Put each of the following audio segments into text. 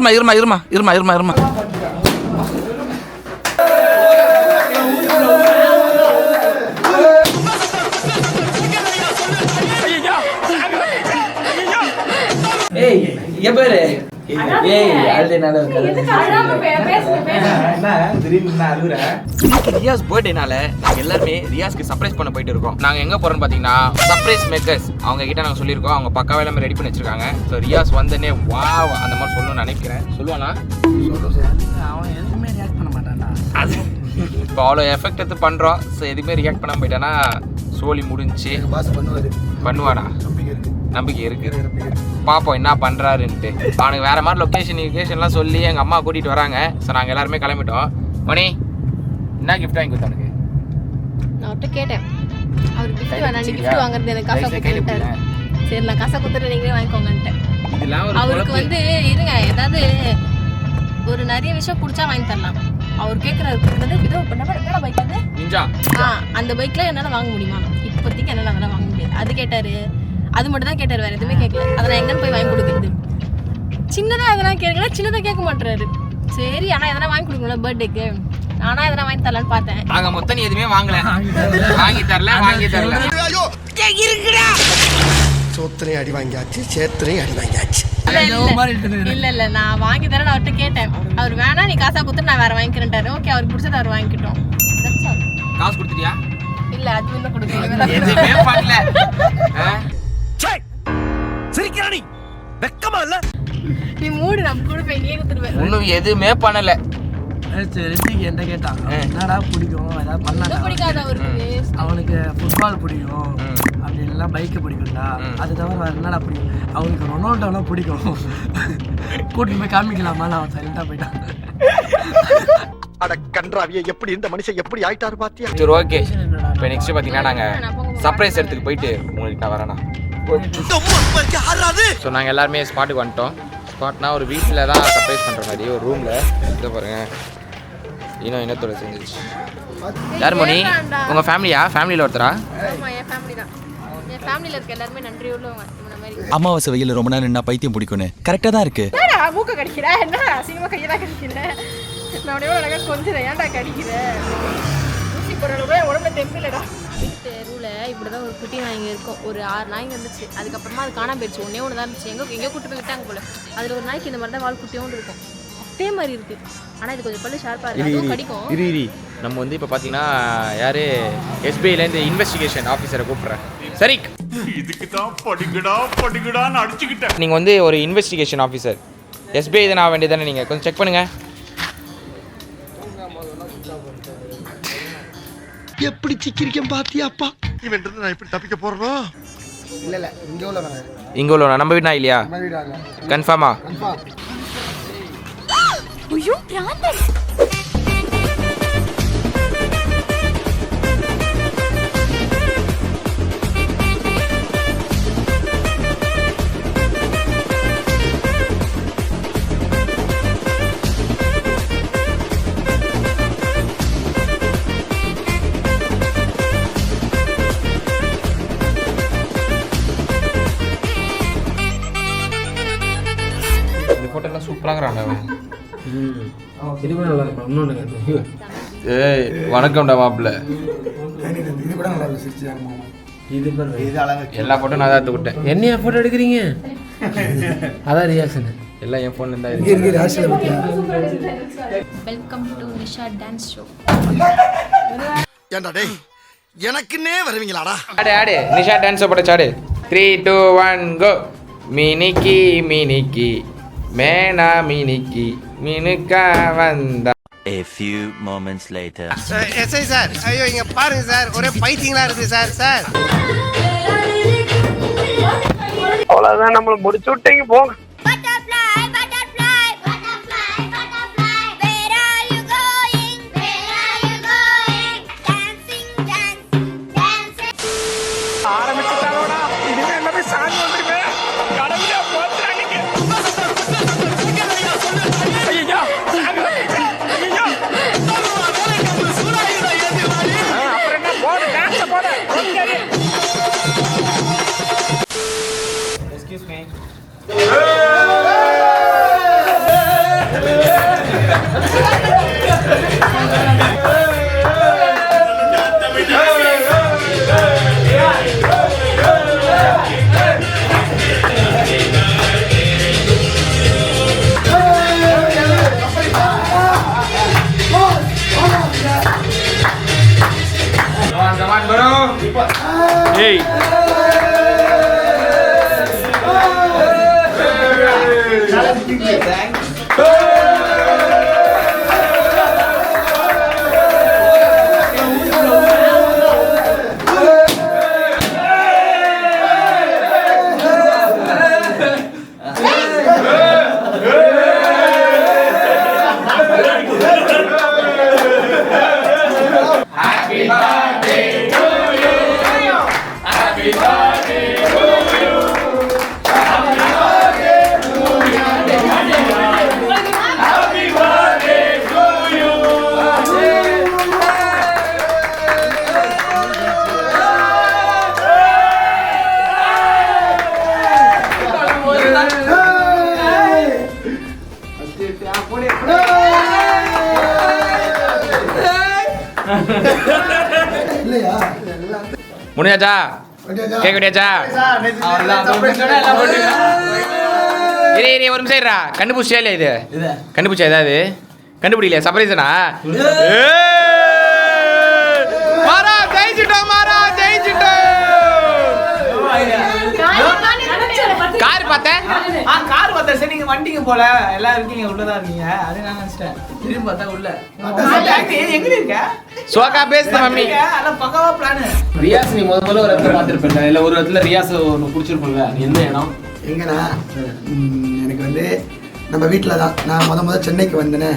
இருமா. ஏய் இங்க பாரு. ரியாஸ் பர்த்டேனால எல்லாருமே ரியாஸ்க்கு சர்ப்ரைஸ் பண்ண போயிட்டு இருக்கோம். நாங்க எங்க போறோம்னு பாத்தீங்கன்னா சர்ப்ரைஸ் மேக்கர்ஸ் அவங்க கிட்ட நாங்க சொல்லியிருக்கோம். அவங்க பக்காவே எல்லாமே ரெடி பண்ணி வச்சிருக்காங்க. ஸோ ரியாஸ் வந்தனே வாவ் அந்த மாதிரி சொல்லணும்னு நினைக்கிறேன். சொல்லுவானா? அவன் எதுவுமே ரியாக்ட் பண்ண மாட்டான்டா. அது இப்போ அவ்வளோ எஃபெக்ட் எடுத்து பண்றோம். ஸோ எதுவுமே ரியாக்ட் பண்ண போயிட்டானா சோலி முடிஞ்சு. பண்ணுவாடா, நம்பிக்கை இருக்கு. பார்ப்போம் என்ன பண்ணுறாருன்ட்டு. அவனுக்கு வேறு மாதிரி லொக்கேஷன்லாம் சொல்லி எங்கள் அம்மா கூட்டிகிட்டு வராங்க. ஸோ நாங்கள் எல்லாருமே கிளம்பிட்டோம். மணி என்ன கிஃப்ட் வாங்கி கொடுத்தானுங்க? நான் அவர்கிட்ட கேட்டேன். அவர் கிஃப்ட் வேணாம், நீ கிஃப்ட் வாங்குறது எனக்கு காசை கொடுத்துட்டாரு. சரி நான் காசை கொடுத்துட்டு நீங்களே வாங்கிக்கோங்கன்ட்டேன். அவருக்கு வந்து இருங்க ஏதாவது ஒரு நிறைய விஷயம் பிடிச்சா வாங்கி தரலாம். அவர் கேட்குறதுக்கு வந்து என்ன பைக் வந்து அந்த பைக்கில் என்னால் வாங்க முடியுமா? இப்போதைக்கு என்னால் அதெல்லாம் வாங்க முடியாது. அது கேட்டார். அது மட்டும் தான் கேட்டார், வேறு எதுவுமே கேட்கல. அதை நான் எங்கன்னு போய் வாங்கி கொடுக்குறது? சின்னதாக எதனா கேட்கலாம், சின்னதாக கேட்க மாட்டுறாரு. சரி ஆனால் எதனா வாங்கி கொடுக்கணும்ல பர்த்டேக்கு. நானா எதனா வாங்கி தரலான்னு பார்த்தேன். நாங்கள் மொத்தம் நீ எதுவுமே வாங்கி தரல. சோத்திரையும் அடி வாங்கியாச்சு, சேத்திரையும் அடி வாங்கியாச்சு. இல்ல நான் வாங்கி தரேன் அவர்கிட்ட கேட்டேன். அவர் வேணா நீ காசா கொடுத்து நான் வேற வாங்கிக்கிறேன்ட்டாரு. ஓகே அவருக்கு பிடிச்சது அவர் வாங்கிக்கிட்டோம். காசு கொடுத்துட்டியா? இல்ல அது இன்னும் கொடுக்கல. எதுவுமே பண்ணல. சிரிக்கிறானி வெக்கமா இல்ல? நீ மூடு, நம்ம கூட போய் நீயே கொடுத்துருவேன். இன்னும் எதுவுமே பண்ணல. என்ன கேட்டான், என்னடா பிடிக்கும் ஏதாவது பண்ணலாம். பிடிக்காத அவருக்கு. அவனுக்கு ஃபுட்பால் பிடிக்கும், அப்படி எல்லாம் பைக்கு பிடிக்கும்டா. அது தவிர வேறு என்னடா பிடிக்கும்? அவனுக்கு ரொனால்டோலாம் பிடிக்கும். கூட்டிட்டு போய் காமிக்கலாமா? அவன் சைலண்டா போயிட்டான். அட கன்றாவியே, எப்படி இந்த மனுஷன் எப்படி ஆயிட்டாரு பாத்தியா? சரி ஓகே. இப்போ நெக்ஸ்ட் பார்த்தீங்கன்னா நாங்கள் சர்ப்ரைஸ் இடத்துக்கு போயிட்டு உங்களுக்கு நான் வரேண்ணா. ஸோ நாங்கள் எல்லாருமே ஸ்பாட்டுக்கு வந்துட்டோம். ஸ்பாட்னா ஒரு வீட்டில் தான் சர்ப்ரைஸ் பண்ணுற மாதிரி ஒரு ரூமில். இதை பாருங்கள், இனத்தோட செஞ்சிச்சு. யார் மணி? உங்கள் ஃபேமிலியா? ஃபேமிலியில் ஒருத்தரா? அமாவாசை வெயில் ரொம்ப நேரம் என்ன பைத்தியம் பிடிக்கும்னு கரெக்டாக தான் இருக்கு. மூக்க கடிக்கிற என்ன அசிங்கமா கையெல்லாம் கடிக்கிற? நான் உடனே அழகா கொஞ்சம் ஏன்டா கடிக்கிற? ஊசி போடுறதுல உடம்புல தெம்பில்லடா. தெருவில் இப்படிதான் ஒரு குட்டி நாய்ங்க இருக்கும். ஒரு 6 நாய்ங்க இருந்துச்சு. அதுக்கப்புறமா அது காணாம போயிடுச்சு. ஒன்னே ஒன்று தான் இருந்துச்சு. எங்கேயோ கூட்டு போய் விட்டாங்க போல. அதில் ஒரு நாய்க்கு இந்த மாதிரி தான் வால் குட்டியோண்டு இருக்கும். அதே மாதிரி இருக்கு. ஆனால் இது கொஞ்சம் பல்லு ஷார்ப்பாக இருக்கு. அதுவும் கடிக்கும். நம்ம வந்து இப்போ பார்த்தீங்கன்னா யாரு எஸ்பிஐலேருந்து இன்வெஸ்டிகேஷன் ஆஃபீஸரை கூப்பிட்றேன். சரி, இதுக்கு தான் படிக்கடான்னு அடிச்சுக்கிட்டேன். நீங்கள் வந்து ஒரு இன்வெஸ்டிகேஷன் ஆஃபீஸர். எஸ்பிஐ தானே ஆக வேண்டியதானே? நீங்கள் கொஞ்சம் செக் பண்ணுங்கள். எப்படி சிக்கிரிக்கம் பாத்தியாப்பா? இவன் நான் எப்படி தப்பிக்க போறனோ? இல்ல இங்கே உள்ள நம்ம வீடு நான் இல்லையா? கன்ஃபார்மா? ஐயோ பிராந்தன். ஃபோட்டோலாம் சூப்பராக அவன். இதுவே நல்லா இருக்கும். இன்னொன்று ஏய் வணக்கம்டா மாப்பிள்ள. இது கூட நல்லா இருக்கு. இது அழகா எல்லா ஃபோட்டோ நான் தான் எடுத்து விட்டேன். என்னையா ஃபோட்டோ எடுக்கிறீங்க? அதான் ரியாக்ஷன் எல்லாம் என் ஃபோன்ல இருந்தா இருக்கு. Welcome to Nisha dance show. ஏண்டா டேய், எனக்குன்னே வருவீங்களாடா? ஆடு நிஷா டான்ஸ் போட சாடு. 3 2 1 கோ. மினிக்கி மினிக்கி மேனா மினிக்கி மினுக்கா வந்தா. A few moments later. SI sir, ஐயோ இங்க பாருங்க சார், ஒரே பைத்தியங்களா இருக்கு சார். சார் அவ்வளவுதான், நம்மள முடிச்சு விட்டீங்க போங்க. முடியாச்சா? கேக் வெட்டியாச்சா? ஒரு நிமிஷம் இருடா. கண்டுபிடிச்சியா இல்லையா இது? கண்டுபிடிச்சா ஏதாவது? கண்டுபிடிக்கலையா? சர்ப்ரைஸ்னா? மாறா ஜெயிச்சிட்டோம், மாறா ஜெயிச்சிட்டோம். கார் பார்த்தேன். கார் பார்த்தேன். சரி நீங்க வண்டிங்க போல எல்லாம் இருக்கீங்க, உள்ளதா இருக்கீங்க. அது நான் நினைச்சிட்டேன். திரும்பி பார்த்தா உள்ள எங்க இருக்க? சோகா பேசுத மம்மி. அத பக்கவா பிளான். ரியாஸ் நீ முதல்ல ஒரு இடத்துல பார்த்திருப்பேன், இல்ல ஒரு இடத்துல ரியாஸ் ஒன்று பிடிச்சிருப்போம்ல, எந்த இடம்? எங்கண்ணா? எனக்கு வந்து நம்ம வீட்டில் தான். நான் முதல்ல சென்னைக்கு வந்தேனே,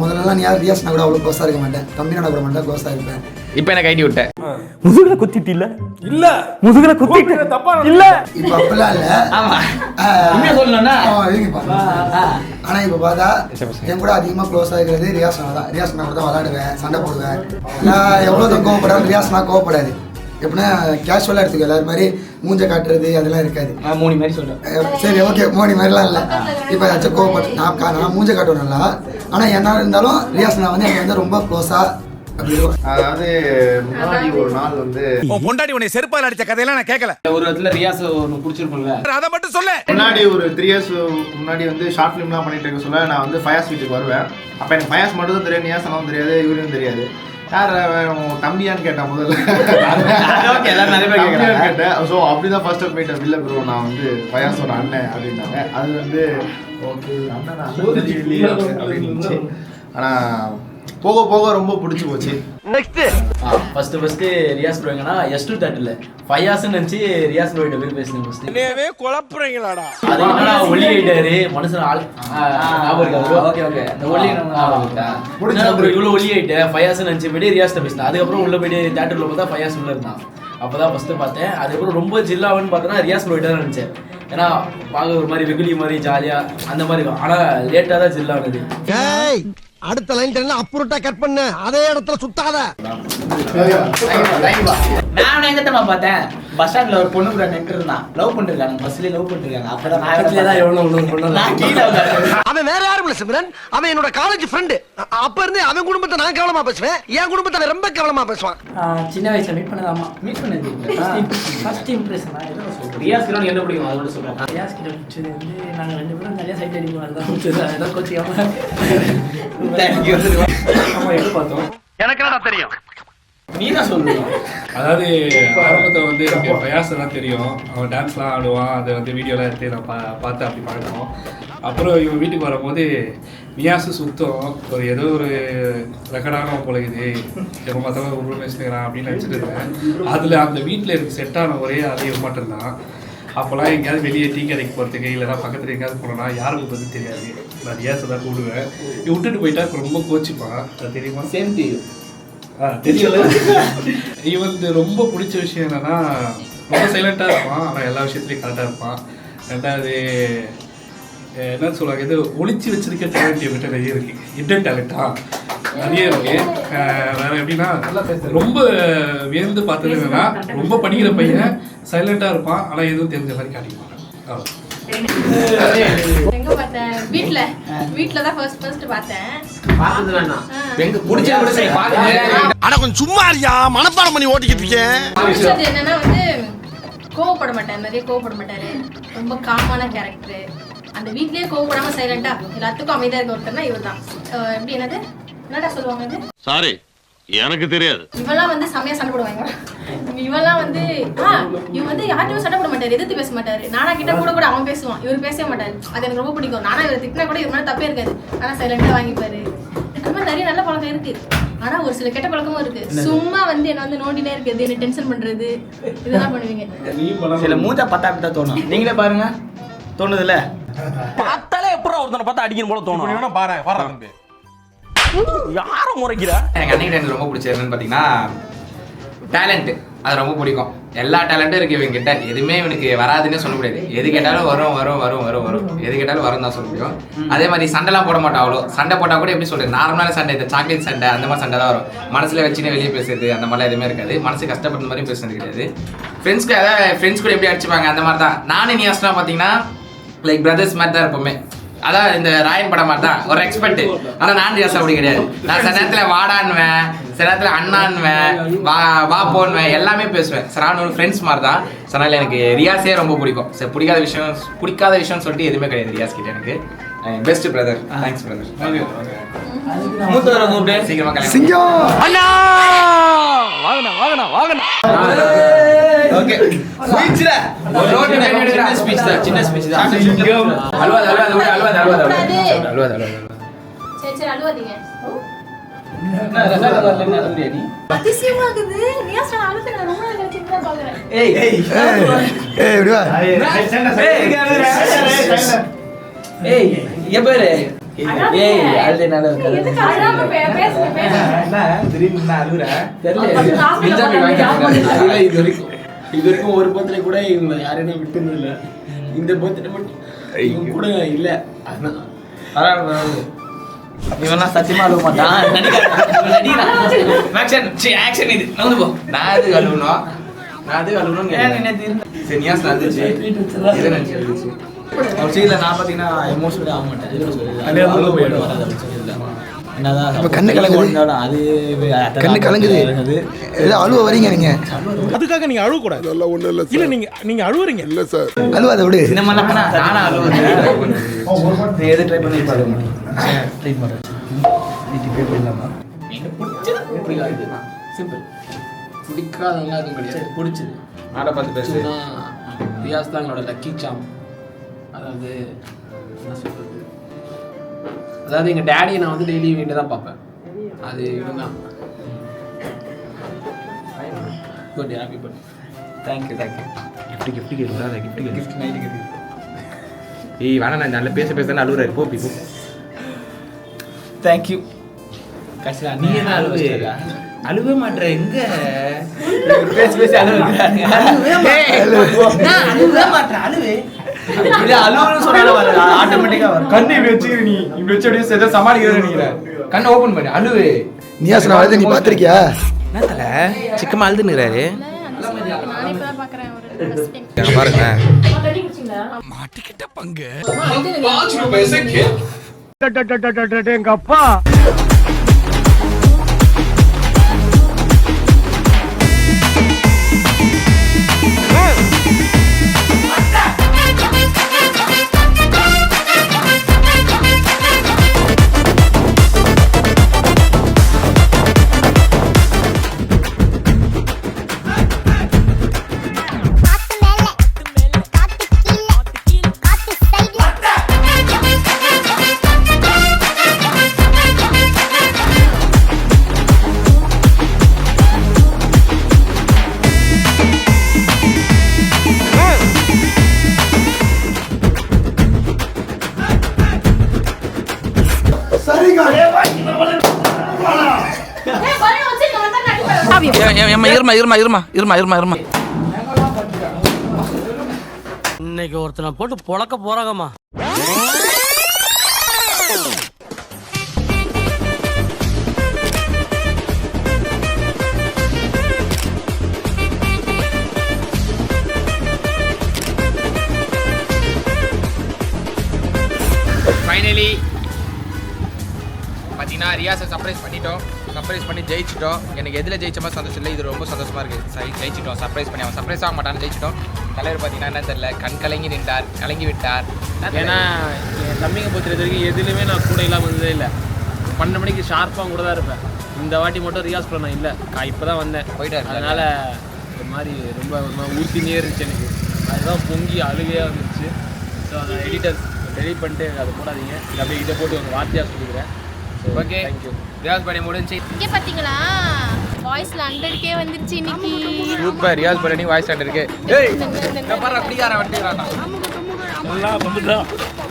முதல்லலாம் நீ யார் ரியாஸ் நான் கூட அவ்வளோ கோஸாக இருக்க மாட்டேன், தம்பியோட கூட மட்டும் கோஸாக இருப்பேன். இப்போ எனக்கு ஐடி விட்டேன். முதுகுல குத்திட்டு இல்ல இல்ல முதுகுல குத்திட்டு தப்பா இல்ல. இப்போ அப்படிலாம் இல்லை. உண்மையா சொல்லணும்னா ஆனா இப்போ பார்த்தா என் கூட அதிகமாக க்ளோஸாக இருக்கிறது ரியாஸ் தான். ரியாஸ் நான் கூட தான் விளையாடுவேன், சண்டை போடுவேன். நான் எவ்வளோ தான் கோவப்படாது, ரியாஸ் நான் கோவப்படாது. எப்படின்னா கேஷுவலாக எடுத்துக்கோ, எல்லாரும் மாதிரி மூஞ்ச காட்டுறது அதெல்லாம் இருக்காது. மோனி மாதிரி சொல்றேன். சரி ஓகே, மோனி மாதிரிலாம் இல்லை. இப்போ ஏதாச்சும் கோவப்பட்டு நான் மூஞ்ச காட்டுவேன் நல்லா. ஆனால் என்ன இருந்தாலும் ரியாஸ் நான் வந்து எனக்கு வந்து ரொம்ப க்ளோஸாக அப்படி இருக்கும். அதாவது முன்னாடி ஒரு நாள் வந்து பொண்டாடி உன்னை செருப்பால் அடிச்ச கதையெல்லாம் நான் கேட்கல. ஒரு இடத்துல ரியாஸ் ஒன்று பிடிச்சிருப்போம்ல, அதை மட்டும் சொல்ல. முன்னாடி ஒரு 3 years முன்னாடி வந்து ஷார்ட் ஃபிலிம்லாம் பண்ணிட்டு இருக்க சொல்ல நான் வந்து ஃபயாஸ் வீட்டுக்கு வருவேன். அப்போ எனக்கு ஃபயாஸ் மட்டும் தான் தெரியும், நியாசனம் தெரியாது, இவரையும் தெரியாது. யார் தம்பியான்னு கேட்டேன் முதல்ல. கேட்டேன். ஸோ அப்படிதான் ஃபர்ஸ்ட் ஆஃப் மீட் இல்லை ப்ரோ, நான் வந்து ஃபயாஸோட அண்ணன் அப்படின்னாங்க. அது வந்து ஓகே அண்ணன் அப்படின்னு இருந்துச்சு. ஆனால் போக போக ரொம்ப பிடிச்சி போச்சு. ஃபர்ஸ்ட் ரியாஸ் ப்ரோ எங்கன்னா S2 தேட்டர்ல ஃபயாஸ்ன்னு நினைச்சு ரியாஸ் ப்ரோ கிட்ட போய் பேசினேன். ஃபர்ஸ்ட் என்னவே குழப்புறீங்களாடா? அது என்னன்னா ஒல்லி ஆயிட்டாரு மனுஷன் ஆள். ஓகே ஓகே, அந்த ஒல்லி ப்ரோ இவ்வளோ ஒல்லி ஆயிட்ட ஃபயாஸ்ன்னு நினைச்சு போயிட்டு ரியாஸ்ட்ட பேசினேன். அதுக்கப்புறம் உள்ள போயிட்டு தேட்டர்ல பார்த்தா ஃபயாஸ் உள்ள இருந்தான். அப்பதான் ஃபர்ஸ்ட் பார்த்தேன். அதுக்கப்புறம் ரொம்ப ஜில்லாவன்னு பார்த்தோன்னா ரியாஸ் ப்ரோ கிட்ட நினைச்சேன். ஏன்னா பார்க்க ஒரு மாதிரி வெகுலி மாதிரி ஜாலியா அந்த மாதிரி இருக்கும். ஆனா லேட்டா தான் ஜில்லானது. அடுத்த லைன் அப்புறட்டா கட் பண்ண அதே இடத்துல சுத்தாத. நான் எங்கத்தமா பார்த்தேன், பஸ் ஸ்டாண்ட்ல ஒரு பொண்ணு கூட நின்று இருந்தான், லவ் பண்ணிருக்காங்க, பஸ்லயே லவ் பண்ணிருக்காங்க. அப்பதான் அவன் வேற யாரும் இல்ல சிம்ரன், அவன் என்னோட காலேஜ் ஃப்ரெண்டு. அப்ப இருந்து அவன் குடும்பத்தை நான் கவனமா பேசுவேன், என் குடும்பத்தை ரொம்ப கவனமா பேசுவான். சின்ன வயசுல மீட் பண்ணதாமா? மீட் பண்ணது ஃபர்ஸ்ட் இம்ப்ரெஷன் ரியாஸ் கிட்ட என்ன பிடிக்கும் அதோட சொல்றேன். ரியாஸ் கிட்ட பிடிச்சது வந்து நாங்க ரெண்டு பேரும் நிறைய சைட் அடிக்கும். அதுதான் ஏதோ கோச்சிக்காம பார்த்தோம். எனக்கு என்ன தெரியும், நீ தான் சொல்லுவீங்க. அதாவது ஆரம்பத்தில் வந்து எனக்கு ஃபயாஸ் எல்லாம் தெரியும், அவன் டான்ஸ்லாம் ஆடுவான், அதை வந்து வீடியோலாம் எடுத்து நான் பார்த்து அப்படி பார்க்கணும். அப்புறம் இவன் வீட்டுக்கு வரும்போது நியாசு சுத்தம் ஒரு ஏதோ ஒரு ரெக்கார்டான போலகுது, எப்போ பார்த்தாலும் ஒரு பேசுகிறான் அப்படின்னு நினச்சிட்டு இருந்தேன். அதில் அந்த வீட்டில் எனக்கு செட்டான ஒரே அதே மட்டும்தான். அப்போல்லாம் எங்கேயாவது வெளியே டீ கடைக்கு போகிறதுக்கு இல்லைனா பக்கத்தில் எங்கேயாவது போனோன்னா யாருக்கு பற்றி தெரியாது, நான் ரியாஸை தான் கூடுவேன். விட்டுட்டு போயிட்டா ரொம்ப கோச்சிப்பான், அது தெரியுமா? சேம் தெரியும். தெரியல. இவன் ரொம்ப பிடிச்ச விஷயம் என்னன்னா ரொம்ப சைலண்டாக இருப்பான், ஆனால் எல்லா விஷயத்துலையும் கரெக்டாக இருப்பான். ரெண்டாவது என்ன சொல்லுவாங்க, இது ஒளிச்சு வச்சிருக்க டேலண்ட் என்கிட்ட நிறைய இருக்கு, இன்டர் டேலண்டா நிறைய இருக்கு. வேற எப்படின்னா ரொம்ப வியந்து பார்த்தது என்னன்னா ரொம்ப படிக்கிற பையன் சைலண்டாக இருப்பான், ஆனால் எதுவும் தெரிஞ்ச மாதிரி காட்டிப்பாங்க. எங்க பார்த்தேன்? வீட்ல தான் ஃபர்ஸ்ட் பார்த்தேன். பார்த்தது வேண்டாம், எங்க பிடிச்ச கூட சரி பாருங்க. ஆனா கொஞ்சம் சும்மா இருக்கியா, மனப்பாடம் பண்ணி ஓட்டிக்கிட்டு இருக்கேன். என்னன்னா வந்து கோவப்பட மாட்டாரு, நிறைய கோவப்பட மாட்டாரு, ரொம்ப காமான கேரக்டர். அந்த வீட்லயே கோவப்படாம சைலண்டா எல்லாத்துக்கும் அமைதியா இருக்க ஒருத்தர்னா இவர் தான். எப்படி என்னடா சொல்லுவாங்க, இது சாரி எனக்கு தெரியாது. இவெல்லாம் வந்து செமையா சண்டை போடுவாங்க. இவெல்லாம் வந்து இவன் வந்து யார்கிட்டயும் சண்டை போட மாட்டாரு, எதிர்த்து பேச மாட்டாரு. நானா கிட்ட கூட அவன் பேசுவான், இவர் பேசவே மாட்டாரு. அது எனக்கு ரொம்ப பிடிக்கும். நானா இவர் திட்டினா கூட இவர் மேல தப்பே இருக்காது, ஆனா சைலண்டா வாங்கிப்பாரு. அந்த மாதிரி நிறைய நல்ல பழக்கம் இருக்கு, ஆனா ஒரு சில கெட்ட பழக்கமும் இருக்கு. சும்மா வந்து என்ன வந்து நோண்டினே இருக்குது, என்ன டென்ஷன் பண்றது, இதெல்லாம் பண்ணுவீங்க. சில மூஞ்சா பார்த்தா அப்படிதான் தோணும். நீங்களே பாருங்க, தோணுதுல்ல? பார்த்தாலே எப்பறம் ஒருத்தனை பார்த்தா அடிக்கணும் போல தோணும். வேணா பாரு வர தம்பி. யாரும் முறைக்கிறா? எனக்கு அன்னைக்கு எனக்கு ரொம்ப பிடிச்சது என்னன்னு பார்த்தீங்கன்னா டேலண்ட். அது ரொம்ப பிடிக்கும். எல்லா டேலண்ட்டும் இருக்கு இவங்க கிட்ட. எதுவுமே இவனுக்கு வராதுன்னு சொல்ல முடியாது. எது கேட்டாலும் வரும் வரும் வரும் வரும் வரும் எது கேட்டாலும் வரும் தான் சொல்ல முடியும். அதே மாதிரி சண்டைலாம் போட மாட்டோம். அவ்வளோ சண்டை போட்டால் கூட எப்படி சொல்றது, நார்மலான சண்டை, இந்த சாக்லேட் சண்டை அந்த மாதிரி சண்டை தான் வரும். மனசுல வச்சுன்னு வெளியே பேசுறது அந்த மாதிரிலாம் எதுவுமே இருக்காது. மனசு கஷ்டப்படுற மாதிரி பேசுறது கிடையாது. ஃப்ரெண்ட்ஸ்க்கு அதாவது ஃப்ரெண்ட்ஸ் கூட எப்படி அடிச்சுப்பாங்க அந்த மாதிரி தான். நானும் நியாஸ்லாம் பார்த்தீங்கன்னா லைக் பிரதர்ஸ் மாதிரி தான் இருப்போமே. அதான் இந்த ராயன் படம் மாதிரி தான் ஒரு எக்ஸ்பெக்ட். ஆனால் நான் ரியாஸ் அப்படி கிடையாது. நான் சில நேரத்தில் வாடான்வேன், சில நேரத்தில் அண்ணான்வேன், வா போன்வேன், எல்லாமே பேசுவேன். சார் நான் ஒரு ஃப்ரெண்ட்ஸ் மாதிரி தான். அதனால் எனக்கு ரியாஸே ரொம்ப பிடிக்கும். சார் பிடிக்காத விஷயம்னு சொல்லிட்டு எதுவுமே கிடையாது ரியாஸ் கிட்ட. எனக்கு பெஸ்ட் பிரதர். Thanks brother. மூத்தவரை கூப்பிட்டு சீக்கிரமா கல்யாணம். சிங்கம் அண்ணா வாங்கண்ணா ஓகே ஸ்பீச்ல ஒரு நோட் சின்ன ஸ்பீச் தான், சின்ன ஸ்பீச் தான். அல்வா சரி சரி அழுவாதீங்க. என்ன ரசாயன வரலன்னு அழுவுறியா நீ? அதிசயமா இருக்குது. நியாஸ் நான் அழுது நான் ரொம்ப நாள் கழிச்சு இப்பதான் பார்க்கறேன். ஏய் இப்படி வா. ஏய் இங்க பாரு. ஏய் அழுதே நாள கதை. எதுக்கு அழாம பேசுங்க. என்ன திடீர்னு நான் அழுறேன் தெரியல. அதுல இது வரைக்கும் ஒரு பர்த்டே கூட இவங்க யாரையும் விட்டுனது இல்ல. இந்த பர்த்டே மட்டும் இவங்க கூட இல்ல. அதான் இவெல்லாம் சத்தியமா அழுவ மாட்டான். ஆக்ஷன் இது நவுந்து போ. நான் அது அழுவணும் சரி நியாஸ் நடந்துச்சு. எதை நினைச்சு இருந்துச்சு அவர் சீல நான் பாத்தீங்கன்னா எமோஷனலி ஆக மாட்டேன். இதுல சொல்லி என்னதான் கண்ணு கலங்குது. அது கண்ணு கலங்குது. ஏதோ அழுவ வரீங்க நீங்க. அதுக்காக நீங்க அழுவ கூடாது. அதெல்லாம் ஒண்ணு இல்ல. இல்ல நீங்க அழுவுறீங்க. இல்ல சார். அழுவாத விடு. இந்த மாதிரிலாம் நானா அழுவுறேன். நீ எது ட்ரை பண்ணி பாருங்க. ட்ரை பண்ணு. நீ பேப்பர் இல்லாம எனக்கு பிடிச்சது பிடிக்காது. சிம்பிள். பிடிக்காதவங்க அதுவும் கிடையாது. பிடிச்சது ஆட பார்த்து பேசுனா ரியாஸ் தான் என்னோட லக்கி சாம். அதாவது என்ன சொல்றது, அதாவது எங்கள் டேடியை நான் வந்து டெய்லி வீட்டை தான் பார்ப்பேன். அது இதுதான். Good happy birthday. Thank you gift கேட்குறா கிஃப்ட் நைட்டு கேட்கு. ஏய் வேணா நான் நல்ல பேச அழுகுறாரு போ போ. தேங்க்யூ. கஷ்டா நீ என்ன அழுவே மாட்டேற எங்க பேசி அழுவுறாங்க. அழுவே மாட்டேன் அழுவே இல்ல அழுவுன்னு சொன்னாலும் வர ஆட்டோமேட்டிக்கா வரும். கண்ணு இப்படி வச்சுக்கிற நீ இப்படி வச்சு அப்படியே செத சமாளிக்கிறத நீங்க கண்ணை ஓபன் பண்ணு அழுவு. நியாஸ் நான் அழுது நீ பாத்திருக்கியா? என்ன தல சிக்கமா அழுதுன்னுறாரு. நானே இப்பதான் பார்க்கறேன் ஒரு ஃபர்ஸ்ட் டைம். பாருங்க மாட்டிக்கிட்ட பங்கு. எங்க அப்பா இருமா இன்னைக்கு ஒருத்தனை போட்டு பொழக்க போறாங்கம்மா. ஃபைனலி பார்த்தீங்கன்னா ரியாஸை சர்ப்ரைஸ் பண்ணி ஜெயிச்சிட்டோம். எனக்கு எதில் ஜெயிச்ச மாதிரி சந்தோஷம் இல்லை, இது ரொம்ப சந்தோஷமாக இருக்குது. ஜெயிச்சிட்டோம், சர்ப்ரைஸ் பண்ணி அவன் சர்ப்ரைஸ் ஆக மாட்டான்னு ஜெயிச்சிட்டோம். தலைவர் பார்த்தீங்கன்னா என்ன தெரியல, கண் கலங்கி விட்டார். ஏன்னா என் தம்பிங்க பொறுத்த வரைக்கும் எதுலையுமே நான் கூட இல்லாமல் இருந்ததே இல்லை. 12 மணிக்கு ஷார்ப்பாக கூட தான் இருப்பேன். இந்த வாட்டி மட்டும் ரியாஸ் பண்ண இல்லை நான் இப்போ தான் வந்தேன் போயிட்டாரு. அதனால் ஒரு மாதிரி ரொம்ப ஊற்றினே இருந்துச்சு எனக்கு அதுதான் பொங்கி அழுகையாக வந்துச்சு ஸோ அதை எடிட்டர் டெலிட் பண்ணிட்டு அதை போடாதீங்க இல்லை அப்படியே இதை போட்டு ஒரு வார்த்தையாக சொல்லிக்கிறேன் ஓகே தேங்க்யூ ரியாஸ் பண்ணி முடிஞ்சு. இங்கே பார்த்தீங்களா வாய்ஸ்ல 100K வந்துருச்சு இன்னைக்கு. சூப்பர் ரியாஸ் பண்ணி வாய்ஸ் ஸ்டாண்ட் இருக்கு. ஏய் பாரு அப்படிகார வண்டிறாடா. எல்லாம் நம்மதான்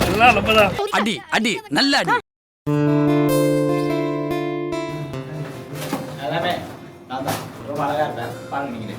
எல்லாம் நம்மதான். அடி அடி நல்ல அடி. எல்லாமே நான் தான் ரொம்ப அழகாக இருப்பேன் பாருங்க நீங்களே.